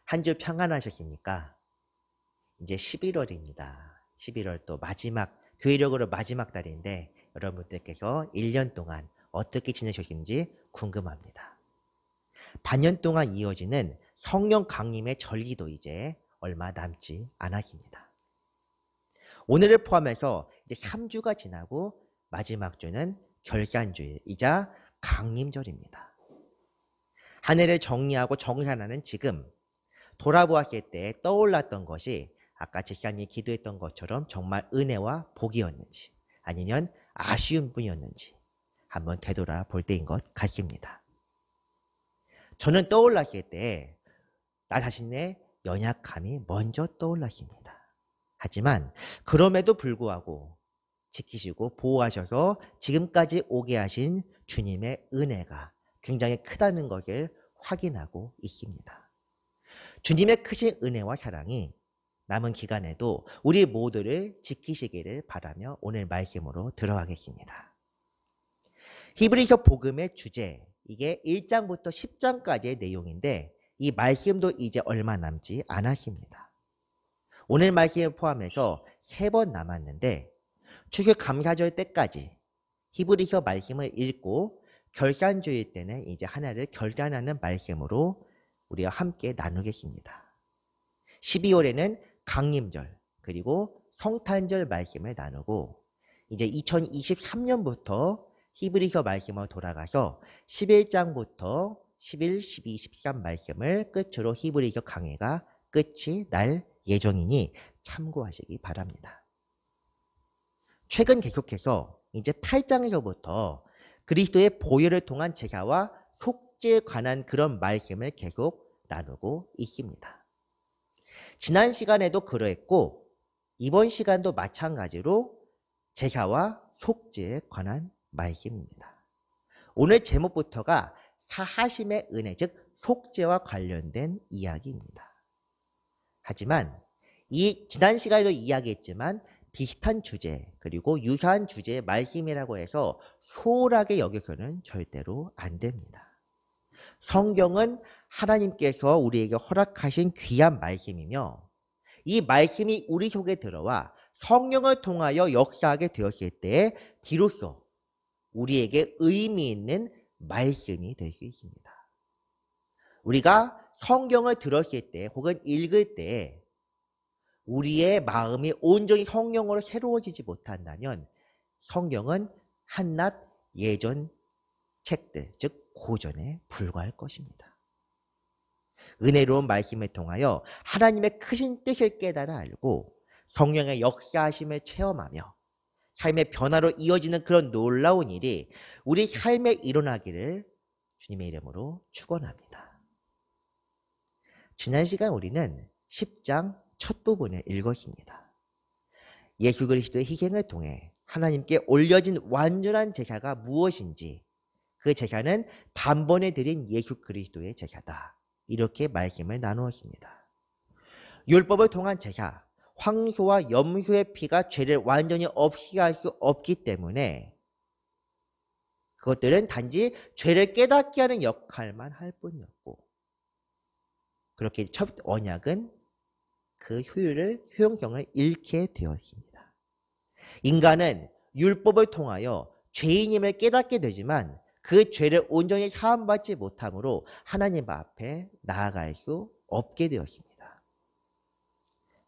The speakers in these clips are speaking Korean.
한 주 평안하셨습니까? 이제 11월입니다. 11월 또 마지막, 교회력으로 마지막 달인데 여러분들께서 1년 동안 어떻게 지내셨는지 궁금합니다. 반년 동안 이어지는 성령 강림의 절기도 이제 얼마 남지 않았습니다. 오늘을 포함해서 이제 3주가 지나고 마지막 주는 결산주일이자 강림절입니다. 한 해를 정리하고 정산하는 지금 돌아보았을 때 떠올랐던 것이 아까 집사님이 기도했던 것처럼 정말 은혜와 복이었는지 아니면 아쉬운 뿐이었는지 한번 되돌아볼 때인 것 같습니다. 저는 떠올랐을 때 나 자신의 연약함이 먼저 떠올랐습니다. 하지만 그럼에도 불구하고 지키시고 보호하셔서 지금까지 오게 하신 주님의 은혜가 굉장히 크다는 것을 확인하고 있습니다. 주님의 크신 은혜와 사랑이 남은 기간에도 우리 모두를 지키시기를 바라며 오늘 말씀으로 들어가겠습니다. 히브리서 복음의 주제, 이게 1장부터 10장까지의 내용인데 이 말씀도 이제 얼마 남지 않았습니다. 오늘 말씀을 포함해서 3번 남았는데 추수감사절 때까지 히브리서 말씀을 읽고 결산주일 때는 이제 하나를 결단하는 말씀으로 우리와 함께 나누겠습니다. 12월에는 강림절 그리고 성탄절 말씀을 나누고 이제 2023년부터 히브리서 말씀으로 돌아가서 11장부터 11, 12, 13 말씀을 끝으로 히브리서 강해가 끝이 날 예정이니 참고하시기 바랍니다. 최근 계속해서 이제 8장에서부터 그리스도의 보혈을 통한 제사와 속죄에 관한 그런 말씀을 계속 나누고 있습니다. 지난 시간에도 그러했고 이번 시간도 마찬가지로 제사와 속죄에 관한 말씀입니다. 오늘 제목부터가 사하심의 은혜, 즉 속죄와 관련된 이야기입니다. 하지만 이 지난 시간에도 이야기했지만 비슷한 주제 그리고 유사한 주제의 말씀이라고 해서 소홀하게 여겨서는 절대로 안 됩니다. 성경은 하나님께서 우리에게 허락하신 귀한 말씀이며 이 말씀이 우리 속에 들어와 성령을 통하여 역사하게 되었을 때 비로소 우리에게 의미 있는 말씀이 될 수 있습니다. 우리가 성경을 들었을 때 혹은 읽을 때 우리의 마음이 온전히 성령으로 새로워지지 못한다면 성경은 한낱 예전 책들, 즉 고전에 불과할 것입니다. 은혜로운 말씀을 통하여 하나님의 크신 뜻을 깨달아 알고 성령의 역사하심을 체험하며 삶의 변화로 이어지는 그런 놀라운 일이 우리 삶에 일어나기를 주님의 이름으로 축원합니다. 지난 시간 우리는 10장 첫 부분을 읽었습니다. 예수 그리스도의 희생을 통해 하나님께 올려진 완전한 제사가 무엇인지 그 제사는 단번에 드린 예수 그리스도의 제사다. 이렇게 말씀을 나누었습니다. 율법을 통한 제사, 황소와 염소의 피가 죄를 완전히 없이 할 수 없기 때문에 그것들은 단지 죄를 깨닫게 하는 역할만 할 뿐이었고 그렇게 첫 언약은 그 효용성을 잃게 되었습니다. 인간은 율법을 통하여 죄인임을 깨닫게 되지만 그 죄를 온전히 사함받지 못함으로 하나님 앞에 나아갈 수 없게 되었습니다.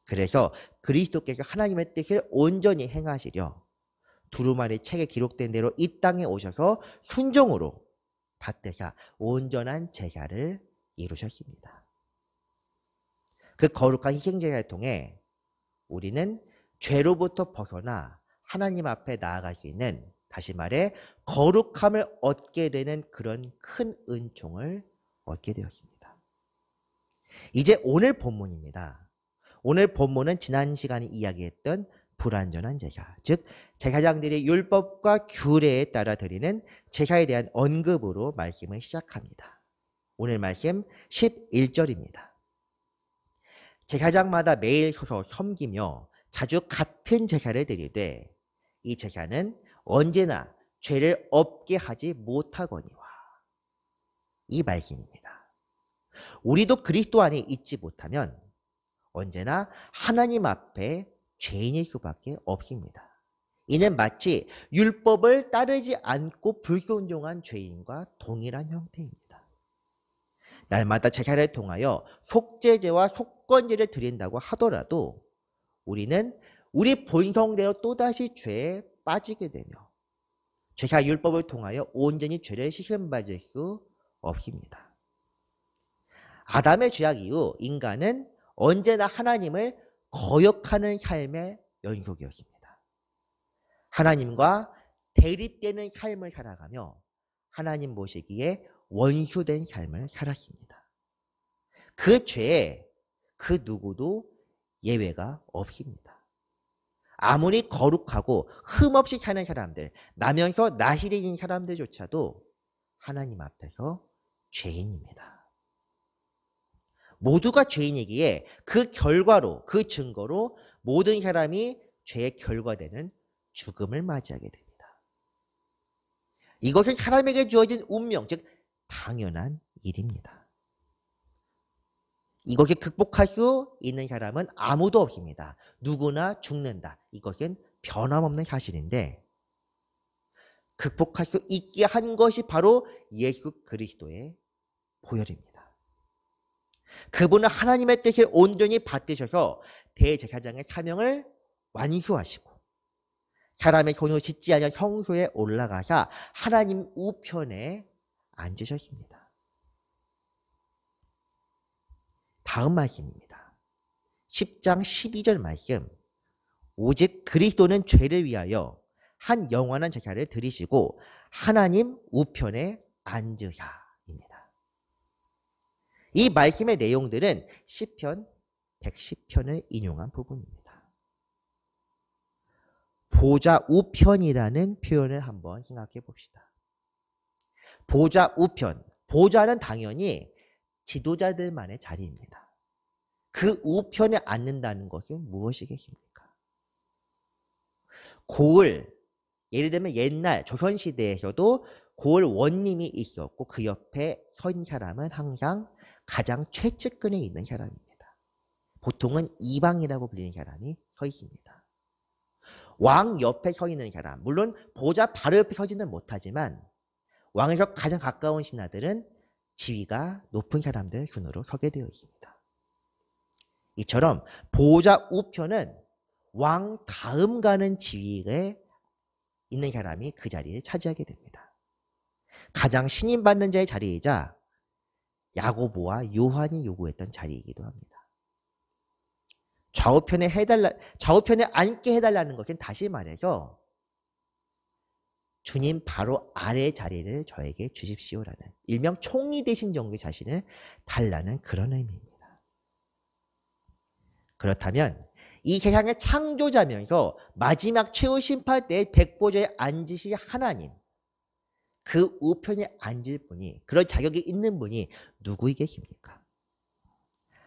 그래서 그리스도께서 하나님의 뜻을 온전히 행하시려 두루마리 책에 기록된 대로 이 땅에 오셔서 순종으로 받드사 온전한 제사를 이루셨습니다. 그 거룩한 희생제사를 통해 우리는 죄로부터 벗어나 하나님 앞에 나아갈 수 있는, 다시 말해 거룩함을 얻게 되는 그런 큰 은총을 얻게 되었습니다. 이제 오늘 본문입니다. 오늘 본문은 지난 시간에 이야기했던 불완전한 제사, 즉 제사장들이 율법과 규례에 따라 드리는 제사에 대한 언급으로 말씀을 시작합니다. 오늘 말씀 11절입니다. 제사장마다 매일 서서 섬기며 자주 같은 제사를 드리되 이 제사는 언제나 죄를 없게 하지 못하거니와. 이 말씀입니다. 우리도 그리스도 안에 있지 못하면 언제나 하나님 앞에 죄인일 수밖에 없습니다. 이는 마치 율법을 따르지 않고 불순종한 죄인과 동일한 형태입니다. 날마다 제사를 통하여 속죄제와 속건제를 드린다고 하더라도 우리는 우리 본성대로 또다시 죄에 빠지게 되며 제사 율법을 통하여 온전히 죄를 씻음받을 수 없습니다. 아담의 죄악 이후 인간은 언제나 하나님을 거역하는 삶의 연속이었습니다. 하나님과 대립되는 삶을 살아가며 하나님 보시기에 원수된 삶을 살았습니다. 그 죄에 그 누구도 예외가 없습니다. 아무리 거룩하고 흠없이 사는 사람들, 나면서 나시리인 사람들조차도 하나님 앞에서 죄인입니다. 모두가 죄인이기에 그 결과로, 그 증거로 모든 사람이 죄의 결과되는 죽음을 맞이하게 됩니다. 이것은 사람에게 주어진 운명, 즉 당연한 일입니다. 이것을 극복할 수 있는 사람은 아무도 없습니다. 누구나 죽는다. 이것은 변함없는 사실인데 극복할 수 있게 한 것이 바로 예수 그리스도의 보혈입니다. 그분은 하나님의 뜻을 온전히 받드셔서 대제사장의 사명을 완수하시고 사람의 손을 씻지 않은 성소에 올라가사 하나님 우편에 앉으셨습니다. 다음 말씀입니다. 10장 12절 말씀. 오직 그리스도는 죄를 위하여 한 영원한 제사를 드리시고 하나님 우편에 앉으사입니다. 이 말씀의 내용들은 시편 110편을 인용한 부분입니다. 보좌 우편이라는 표현을 한번 생각해 봅시다. 보좌 우편. 보좌는 당연히 지도자들만의 자리입니다. 그 우편에 앉는다는 것은 무엇이겠습니까? 고을, 예를 들면 옛날 조선시대에서도 고을 원님이 있었고 그 옆에 선 사람은 항상 가장 최측근에 있는 사람입니다. 보통은 이방이라고 불리는 사람이 서 있습니다. 왕 옆에 서 있는 사람, 물론 보좌 바로 옆에 서지는 못하지만 왕에서 가장 가까운 신하들은 지위가 높은 사람들 순으로 서게 되어 있습니다. 이처럼 보좌 우편은 왕 다음 가는 지위에 있는 사람이 그 자리를 차지하게 됩니다. 가장 신임받는 자의 자리이자 야고보와 요한이 요구했던 자리이기도 합니다. 좌우편에 앉게 해달라는 것은 다시 말해서 주님 바로 아래 자리를 저에게 주십시오라는 일명 총리 되신 정도의 자신을 달라는 그런 의미입니다. 그렇다면 이 세상의 창조자면서 마지막 최후 심판 때의 백보좌에 앉으실 하나님, 그 우편에 앉을 분이, 그런 자격이 있는 분이 누구이겠습니까?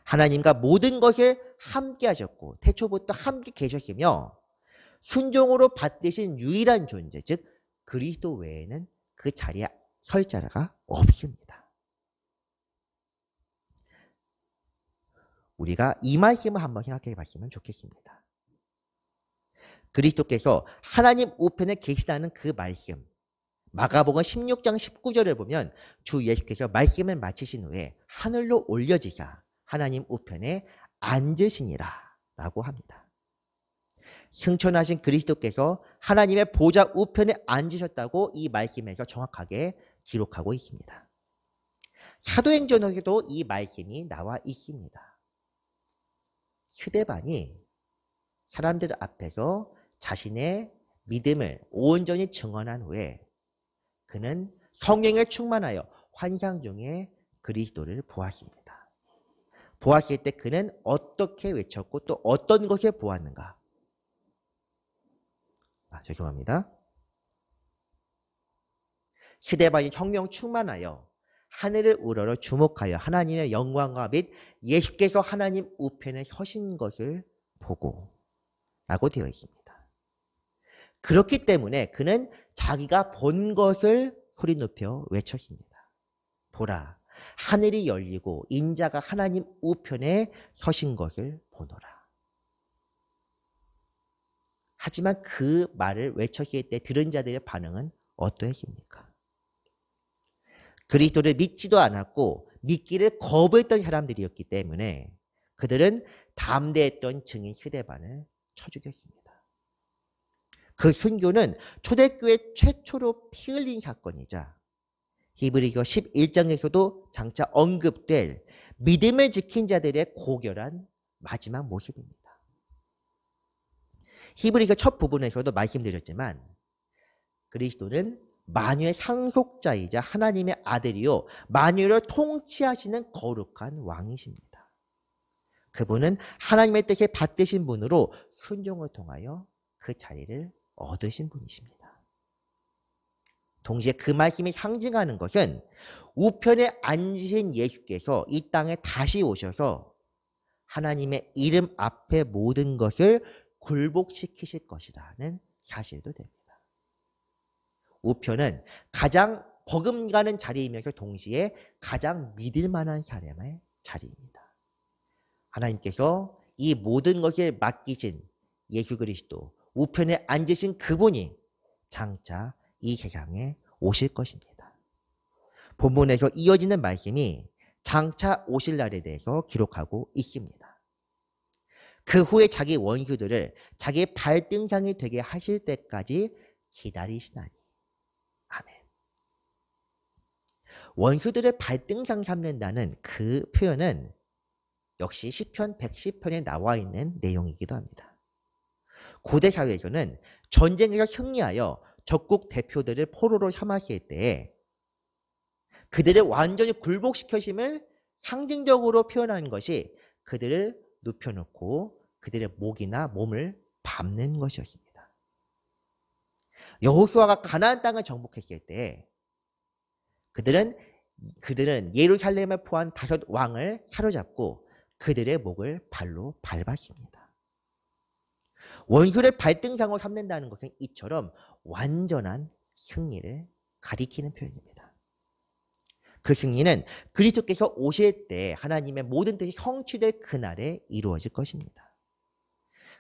하나님과 모든 것을 함께 하셨고 태초부터 함께 계셨으며 순종으로 받으신 유일한 존재, 즉 그리스도 외에는 그 자리에 설 자가 없습니다. 우리가 이 말씀을 한번 생각해 봤으면 좋겠습니다. 그리스도께서 하나님 우편에 계시다는 그 말씀, 마가복음 16장 19절을 보면 주 예수께서 말씀을 마치신 후에 하늘로 올려지사 하나님 우편에 앉으시니라 라고 합니다. 승천하신 그리스도께서 하나님의 보좌 우편에 앉으셨다고 이 말씀에서 정확하게 기록하고 있습니다. 사도행전에서도 이 말씀이 나와 있습니다. 스데반이 사람들 앞에서 자신의 믿음을 온전히 증언한 후에 그는 성령에 충만하여 환상 중에 그리스도를 보았습니다. 보았을 때 그는 어떻게 외쳤고 또 어떤 것을 보았는가? 죄송합니다. 스데반이 성령 충만하여 하늘을 우러러 주목하여 하나님의 영광과 및 예수께서 하나님 우편에 서신 것을 보고 라고 되어 있습니다. 그렇기 때문에 그는 자기가 본 것을 소리 높여 외쳤습니다. 보라, 하늘이 열리고 인자가 하나님 우편에 서신 것을 보노라. 하지만 그 말을 외쳤을 때 들은 자들의 반응은 어떠했습니까? 그리스도를 믿지도 않았고 믿기를 거부했던 사람들이었기 때문에 그들은 담대했던 증인 스데반을 쳐 죽였습니다. 그 순교는 초대교회 최초로 피 흘린 사건이자 히브리서 11장에서도 장차 언급될 믿음을 지킨 자들의 고결한 마지막 모습입니다. 히브리서 첫 부분에서도 말씀드렸지만 그리스도는 만유의 상속자이자 하나님의 아들이요 만유를 통치하시는 거룩한 왕이십니다. 그분은 하나님의 뜻에 받드신 분으로 순종을 통하여 그 자리를 얻으신 분이십니다. 동시에 그 말씀이 상징하는 것은 우편에 앉으신 예수께서 이 땅에 다시 오셔서 하나님의 이름 앞에 모든 것을 굴복시키실 것이라는 사실도 됩니다. 우편은 가장 버금가는 자리이면서 동시에 가장 믿을 만한 사람의 자리입니다. 하나님께서 이 모든 것을 맡기신 예수 그리스도, 우편에 앉으신 그분이 장차 이 세상에 오실 것입니다. 본문에서 이어지는 말씀이 장차 오실 날에 대해서 기록하고 있습니다. 그 후에 자기 원수들을 자기 발등상이 되게 하실 때까지 기다리시나니. 아멘. 원수들을 발등상 삼는다는 그 표현은 역시 시편 110편에 나와 있는 내용이기도 합니다. 고대 사회에서는 전쟁에서 승리하여 적국 대표들을 포로로 삼았을 때에 그들을 완전히 굴복시켜심을 상징적으로 표현하는 것이 그들을 눕혀놓고 그들의 목이나 몸을 밟는 것이었습니다. 여호수아가 가나안 땅을 정복했을 때 그들은 예루살렘을 포함한 5 왕을 사로잡고 그들의 목을 발로 밟았습니다. 원수를 발등상으로 삼는다는 것은 이처럼 완전한 승리를 가리키는 표현입니다. 그 승리는 그리스도께서 오실 때 하나님의 모든 뜻이 성취될 그날에 이루어질 것입니다.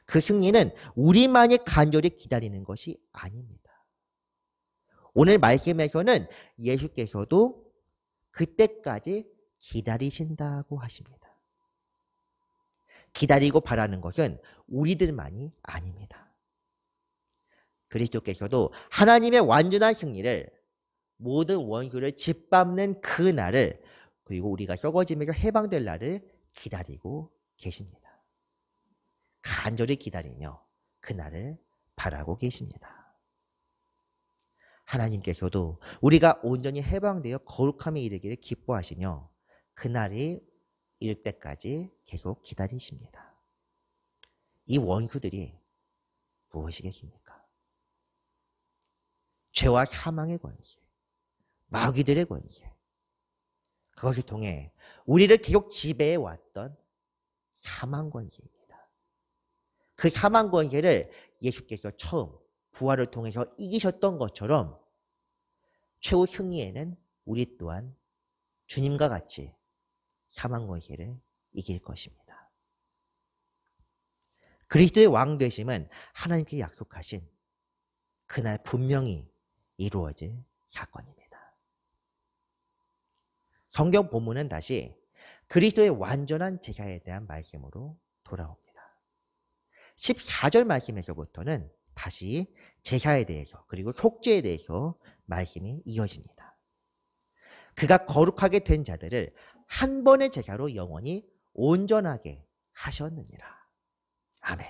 그 승리는 우리만이 간절히 기다리는 것이 아닙니다. 오늘 말씀에서는 예수께서도 그때까지 기다리신다고 하십니다. 기다리고 바라는 것은 우리들만이 아닙니다. 그리스도께서도 하나님의 완전한 승리를 모든 원수를 짓밟는 그 날을 그리고 우리가 썩어지면서 해방될 날을 기다리고 계십니다. 간절히 기다리며 그 날을 바라고 계십니다. 하나님께서도 우리가 온전히 해방되어 거룩함에 이르기를 기뻐하시며 그 날이 이를 때까지 계속 기다리십니다. 이 원수들이 무엇이겠습니까? 죄와 사망의 권세, 마귀들의 권세, 그것을 통해 우리를 계속 지배해왔던 사망 권세입니다. 그 사망 권세를 예수께서 처음 부활을 통해서 이기셨던 것처럼 최후 승리에는 우리 또한 주님과 같이 사망 권세를 이길 것입니다. 그리스도의 왕 되심은 하나님께 약속하신 그날 분명히 이루어질 사건입니다. 성경 본문은 다시 그리스도의 완전한 제사에 대한 말씀으로 돌아옵니다. 14절 말씀에서부터는 다시 제사에 대해서 그리고 속죄에 대해서 말씀이 이어집니다. 그가 거룩하게 된 자들을 한 번의 제사로 영원히 온전하게 하셨느니라. 아멘.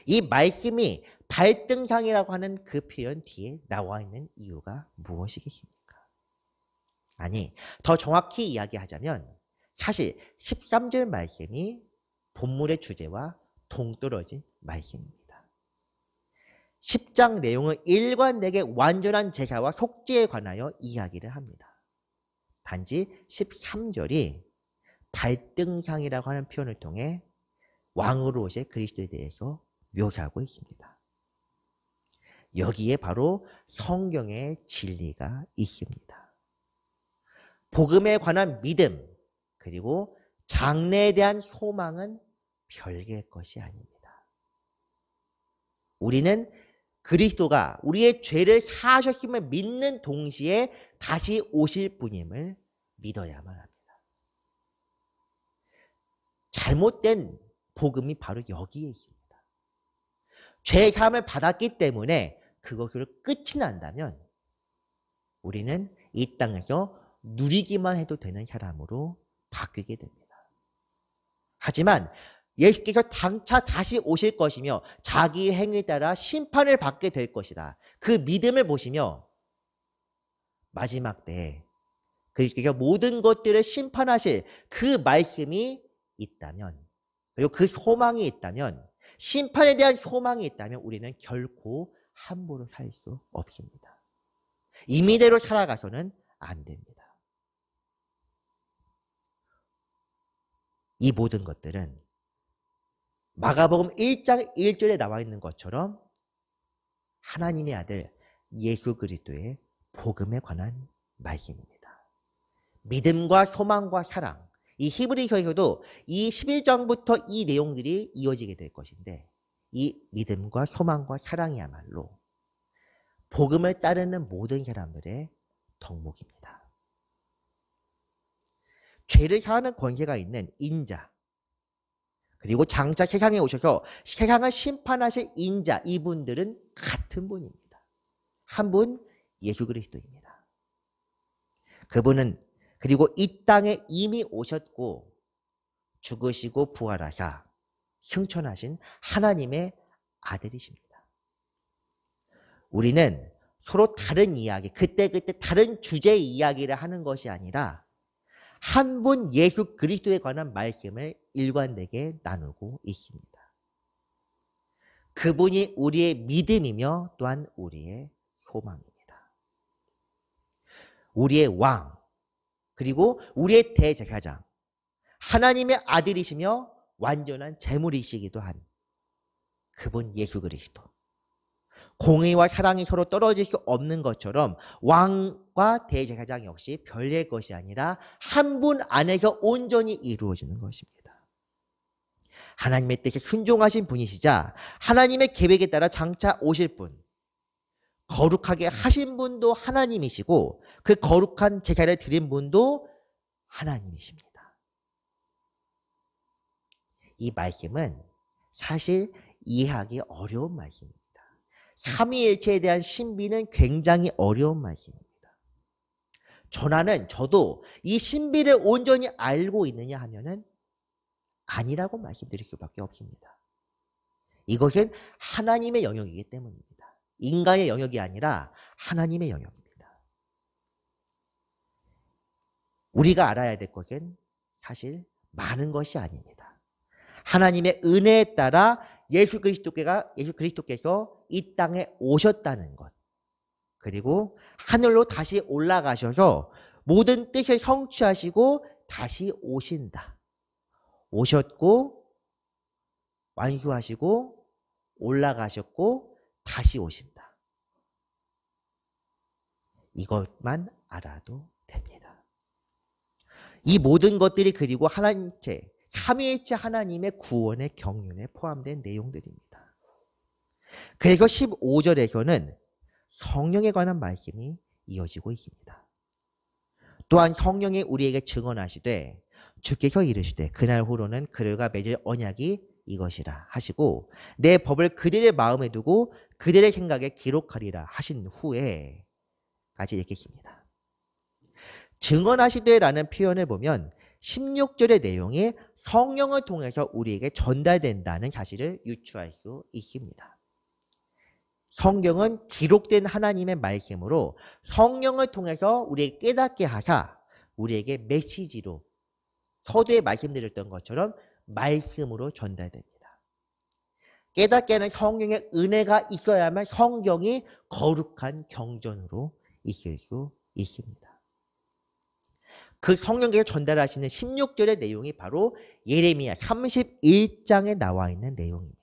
이 말씀이 발등상이라고 하는 그 표현 뒤에 나와 있는 이유가 무엇이겠습니까? 아니, 더 정확히 이야기하자면 사실 13절 말씀이 본문의 주제와 동떨어진 말씀입니다. 10장 내용은 일관되게 완전한 제사와 속죄에 관하여 이야기를 합니다. 단지 13절이 발등상이라고 하는 표현을 통해 왕으로 오실 그리스도에 대해서 묘사하고 있습니다. 여기에 바로 성경의 진리가 있습니다. 복음에 관한 믿음, 그리고 장래에 대한 소망은 별개의 것이 아닙니다. 우리는 그리스도가 우리의 죄를 사하셨음을 믿는 동시에 다시 오실 분임을 믿어야만 합니다. 잘못된 복음이 바로 여기에 있습니다. 죄 사함을 받았기 때문에 그것으로 끝이 난다면 우리는 이 땅에서 누리기만 해도 되는 사람으로 바뀌게 됩니다. 하지만 예수께서 장차 다시 오실 것이며 자기 행위에 따라 심판을 받게 될 것이라 그 믿음을 보시며 마지막 때에 그리스도께서 모든 것들을 심판하실 그 말씀이 있다면, 그리고 그 소망이 있다면, 심판에 대한 소망이 있다면 우리는 결코 함부로 살 수 없습니다. 임의대로 살아가서는 안 됩니다. 이 모든 것들은 마가복음 1장 1절에 나와 있는 것처럼 하나님의 아들 예수 그리스도의 복음에 관한 말씀입니다. 믿음과 소망과 사랑, 이 히브리서에서도 이 11장부터 이 내용들이 이어지게 될 것인데 이 믿음과 소망과 사랑이야말로 복음을 따르는 모든 사람들의 덕목입니다. 죄를 사하는 권세가 있는 인자, 그리고 장차 세상에 오셔서 세상을 심판하실 인자, 이분들은 같은 분입니다. 한 분 예수 그리스도입니다. 그분은 그리고 이 땅에 이미 오셨고 죽으시고 부활하사 승천하신 하나님의 아들이십니다. 우리는 서로 다른 이야기, 그때그때 다른 주제의 이야기를 하는 것이 아니라 한 분 예수 그리스도에 관한 말씀을 일관되게 나누고 있습니다. 그분이 우리의 믿음이며 또한 우리의 소망입니다. 우리의 왕, 그리고 우리의 대제사장, 하나님의 아들이시며 완전한 제물이시기도 한 그분 예수 그리스도. 공의와 사랑이 서로 떨어질 수 없는 것처럼 왕과 대제사장 역시 별개의 것이 아니라 한 분 안에서 온전히 이루어지는 것입니다. 하나님의 뜻에 순종하신 분이시자 하나님의 계획에 따라 장차 오실 분, 거룩하게 하신 분도 하나님이시고 그 거룩한 제사를 드린 분도 하나님이십니다. 이 말씀은 사실 이해하기 어려운 말씀입니다. 삼위일체에 대한 신비는 굉장히 어려운 말씀입니다. 저도 이 신비를 온전히 알고 있느냐 하면은 아니라고 말씀드릴 수밖에 없습니다. 이것은 하나님의 영역이기 때문입니다. 인간의 영역이 아니라 하나님의 영역입니다. 우리가 알아야 될 것은 사실 많은 것이 아닙니다. 하나님의 은혜에 따라 예수 그리스도께서 이 땅에 오셨다는 것, 그리고 하늘로 다시 올라가셔서 모든 뜻을 성취하시고 다시 오신다. 오셨고 완수하시고 올라가셨고 다시 오신다. 이것만 알아도 됩니다. 이 모든 것들이 그리고 하나님체, 삼위일체 하나님의 구원의 경륜에 포함된 내용들입니다. 그래서 15절에서는 성령에 관한 말씀이 이어지고 있습니다. 또한 성령이 우리에게 증언하시되 주께서 이르시되 그날 후로는 그들과 맺을 언약이 이것이라 하시고 내 법을 그들의 마음에 두고 그들의 생각에 기록하리라 하신 후에 까지 읽겠습니다. 증언하시되라는 표현을 보면 16절의 내용이 성령을 통해서 우리에게 전달된다는 사실을 유추할 수 있습니다. 성경은 기록된 하나님의 말씀으로 성령을 통해서 우리에게 깨닫게 하사 우리에게 메시지로 서두에 말씀드렸던 것처럼 말씀으로 전달됩니다. 깨닫게 하는 성령의 은혜가 있어야만 성경이 거룩한 경전으로 있을 수 있습니다. 그 성령께서 전달하시는 16절의 내용이 바로 예레미야 31장에 나와 있는 내용입니다.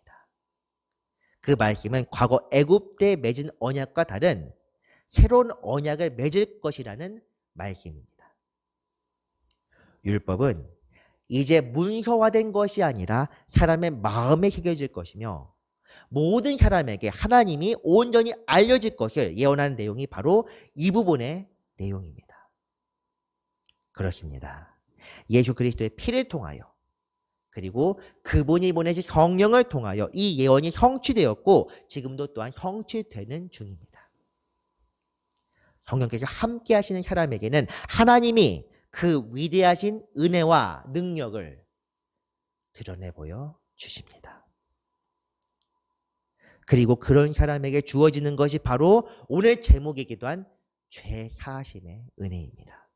그 말씀은 과거 애굽 때 맺은 언약과 다른 새로운 언약을 맺을 것이라는 말씀입니다. 율법은 이제 문서화된 것이 아니라 사람의 마음에 새겨질 것이며 모든 사람에게 하나님이 온전히 알려질 것을 예언하는 내용이 바로 이 부분의 내용입니다. 그렇습니다. 예수 그리스도의 피를 통하여 그리고 그분이 보내신 성령을 통하여 이 예언이 성취되었고 지금도 또한 성취되는 중입니다. 성령께서 함께 하시는 사람에게는 하나님이 그 위대하신 은혜와 능력을 드러내 보여 주십니다. 그리고 그런 사람에게 주어지는 것이 바로 오늘 제목이기도 한 죄사하심의 은혜입니다.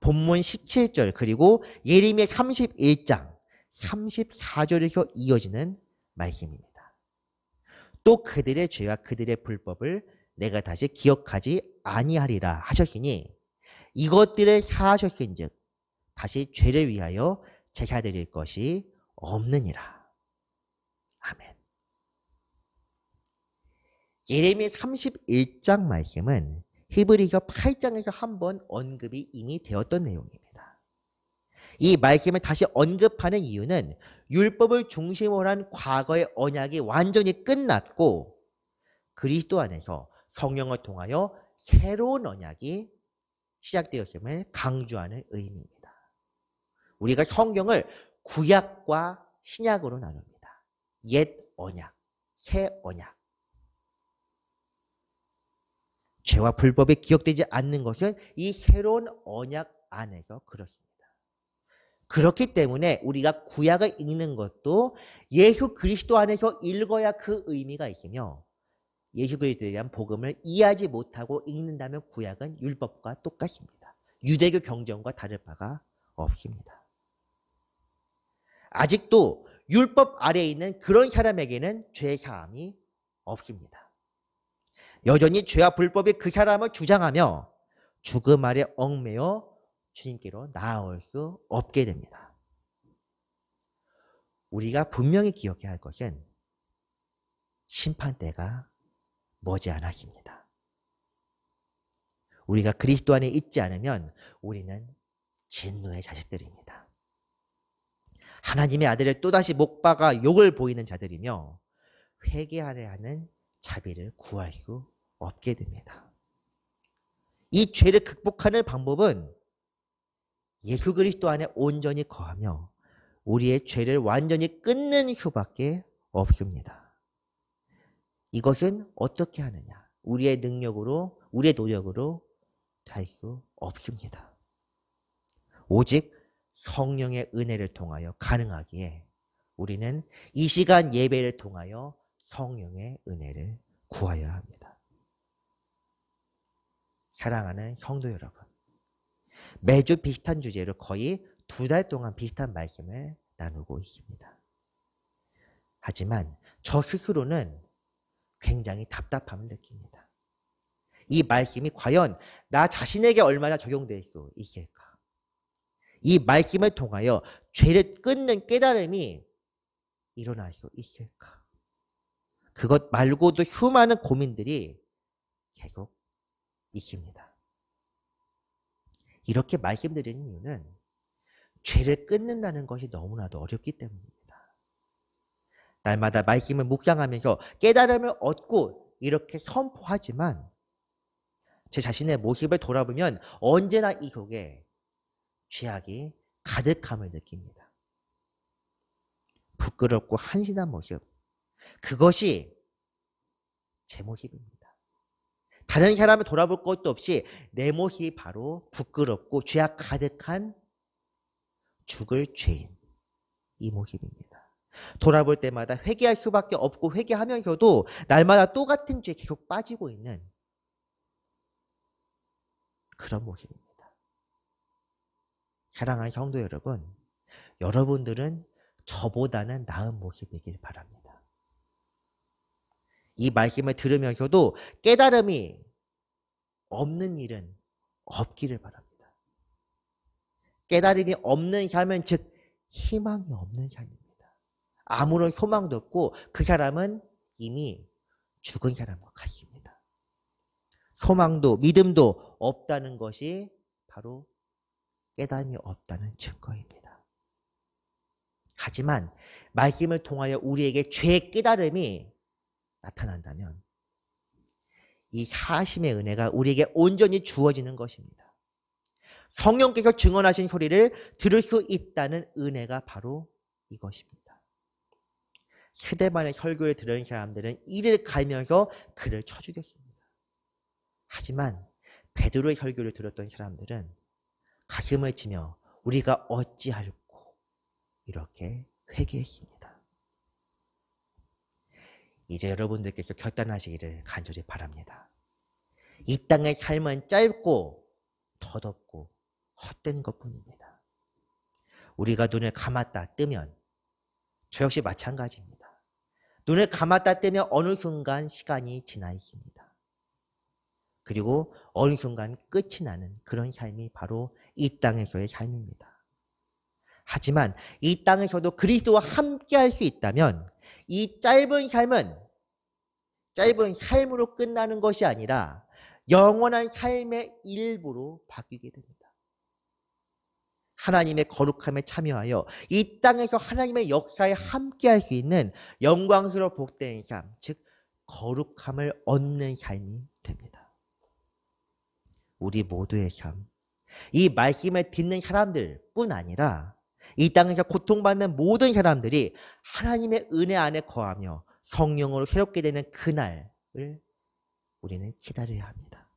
본문 17절 그리고 예레미야 31장 34절에서 이어지는 말씀입니다. 또 그들의 죄와 그들의 불법을 내가 다시 기억하지 아니하리라 하셨으니 이것들을 사하셨은즉 다시 죄를 위하여 제사 드릴 것이 없느니라. 아멘. 예레미야 31장 말씀은 히브리서 8장에서 한번 언급이 이미 되었던 내용입니다. 이 말씀을 다시 언급하는 이유는 율법을 중심으로 한 과거의 언약이 완전히 끝났고 그리스도 안에서 성령을 통하여 새로운 언약이 시작되었음을 강조하는 의미입니다. 우리가 성경을 구약과 신약으로 나눕니다. 옛 언약, 새 언약. 죄와 불법이 기억되지 않는 것은 이 새로운 언약 안에서 그렇습니다. 그렇기 때문에 우리가 구약을 읽는 것도 예수 그리스도 안에서 읽어야 그 의미가 있으며 예수 그리스도에 대한 복음을 이해하지 못하고 읽는다면 구약은 율법과 똑같습니다. 유대교 경전과 다를 바가 없습니다. 아직도 율법 아래에 있는 그런 사람에게는 죄 사함이 없습니다. 여전히 죄와 불법이 그 사람을 주장하며 죽음 아래 얽매여 주님께로 나아올 수 없게 됩니다. 우리가 분명히 기억해야 할 것은 심판대가 머지않았습니다. 우리가 그리스도 안에 있지 않으면 우리는 진노의 자식들입니다. 하나님의 아들을 또다시 못 박아 욕을 보이는 자들이며 회개하려 하는 자비를 구할 수 없게 됩니다. 이 죄를 극복하는 방법은 예수 그리스도 안에 온전히 거하며 우리의 죄를 완전히 끊는 수밖에 없습니다. 이것은 어떻게 하느냐? 우리의 능력으로, 우리의 노력으로 할 수 없습니다. 오직 성령의 은혜를 통하여 가능하기에 우리는 이 시간 예배를 통하여 성령의 은혜를 구하여야 합니다. 사랑하는 성도 여러분, 매주 비슷한 주제로 거의 2달 동안 비슷한 말씀을 나누고 있습니다. 하지만 저 스스로는 굉장히 답답함을 느낍니다. 이 말씀이 과연 나 자신에게 얼마나 적용될 수 있을까? 이 말씀을 통하여 죄를 끊는 깨달음이 일어날 수 있을까? 그것 말고도 수많은 고민들이 계속 있습니다. 이렇게 말씀드리는 이유는 죄를 끊는다는 것이 너무나도 어렵기 때문입니다. 날마다 말씀을 묵상하면서 깨달음을 얻고 이렇게 선포하지만 제 자신의 모습을 돌아보면 언제나 이 속에 죄악이 가득함을 느낍니다. 부끄럽고 한심한 모습, 그것이 제 모습입니다. 다른 사람을 돌아볼 것도 없이 내 모습이 바로 부끄럽고 죄악 가득한 죽을 죄인, 이 모습입니다. 돌아볼 때마다 회개할 수밖에 없고 회개하면서도 날마다 똑같은 죄에 계속 빠지고 있는 그런 모습입니다. 사랑하는 성도 여러분, 여러분들은 저보다는 나은 모습이길 바랍니다. 이 말씀을 들으면서도 깨달음이 없는 일은 없기를 바랍니다. 깨달음이 없는 삶은 즉 희망이 없는 삶입니다. 아무런 소망도 없고 그 사람은 이미 죽은 사람과 같습니다. 소망도 믿음도 없다는 것이 바로 깨달음이 없다는 증거입니다. 하지만 말씀을 통하여 우리에게 죄의 깨달음이 나타난다면 이 사심의 은혜가 우리에게 온전히 주어지는 것입니다. 성령께서 증언하신 소리를 들을 수 있다는 은혜가 바로 이것입니다. 스데반의 설교를 들은 사람들은 이를 갈면서 그를 쳐 죽였습니다. 하지만 베드로의 설교를 들었던 사람들은 가슴을 치며 우리가 어찌할꼬 이렇게 회개했습니다. 이제 여러분들께서 결단하시기를 간절히 바랍니다. 이 땅의 삶은 짧고 덧없고 헛된 것뿐입니다. 우리가 눈을 감았다 뜨면 저 역시 마찬가지입니다. 눈을 감았다 뜨면 어느 순간 시간이 지나 있습니다. 그리고 어느 순간 끝이 나는 그런 삶이 바로 이 땅에서의 삶입니다. 하지만 이 땅에서도 그리스도와 함께 할 수 있다면 이 짧은 삶으로 끝나는 것이 아니라 영원한 삶의 일부로 바뀌게 됩니다. 하나님의 거룩함에 참여하여 이 땅에서 하나님의 역사에 함께 할 수 있는 영광스러운 복된 삶, 즉 거룩함을 얻는 삶이 됩니다. 우리 모두의 삶, 이 말씀을 듣는 사람들뿐 아니라 이 땅에서 고통받는 모든 사람들이 하나님의 은혜 안에 거하며 성령으로 새롭게 되는 그날을 우리는 기다려야 합니다.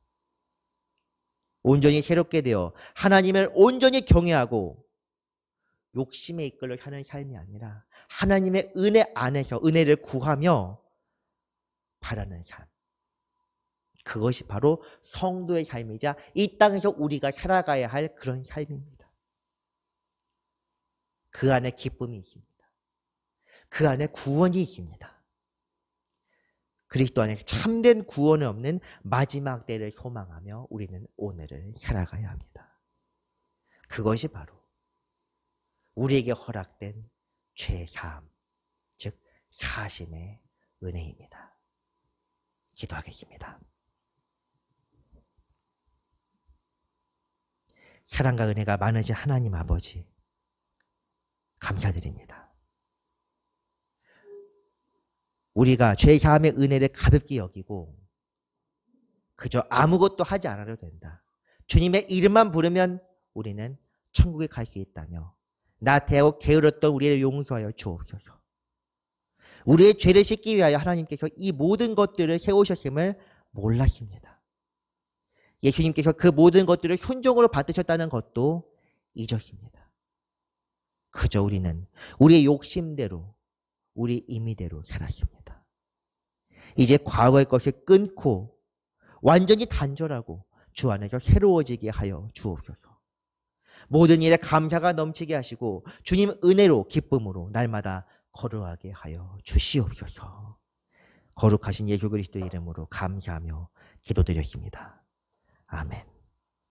온전히 새롭게 되어 하나님을 온전히 경외하고 욕심에 이끌려 사는 삶이 아니라 하나님의 은혜 안에서 은혜를 구하며 바라는 삶. 그것이 바로 성도의 삶이자 이 땅에서 우리가 살아가야 할 그런 삶입니다. 그 안에 기쁨이 있습니다. 그 안에 구원이 있습니다. 그리스도 안에서 참된 구원이 없는 마지막 때를 소망하며 우리는 오늘을 살아가야 합니다. 그것이 바로 우리에게 허락된 죄사함, 즉 사심의 은혜입니다. 기도하겠습니다. 사랑과 은혜가 많으신 하나님 아버지, 감사드립니다. 우리가 죄사함의 은혜를 가볍게 여기고 그저 아무것도 하지 않아도 된다. 주님의 이름만 부르면 우리는 천국에 갈 수 있다며 나태하고 게으렀던 우리를 용서하여 주옵소서. 우리의 죄를 씻기 위하여 하나님께서 이 모든 것들을 세우셨음을 몰랐습니다. 예수님께서 그 모든 것들을 순종으로 받으셨다는 것도 잊었습니다. 그저 우리는 우리의 욕심대로 우리 임의대로 살았습니다. 이제 과거의 것을 끊고 완전히 단절하고 주 안에서 새로워지게 하여 주옵소서. 모든 일에 감사가 넘치게 하시고 주님 은혜로 기쁨으로 날마다 거룩하게 하여 주시옵소서. 거룩하신 예수 그리스도의 이름으로 감사하며 기도드렸습니다. 아멘.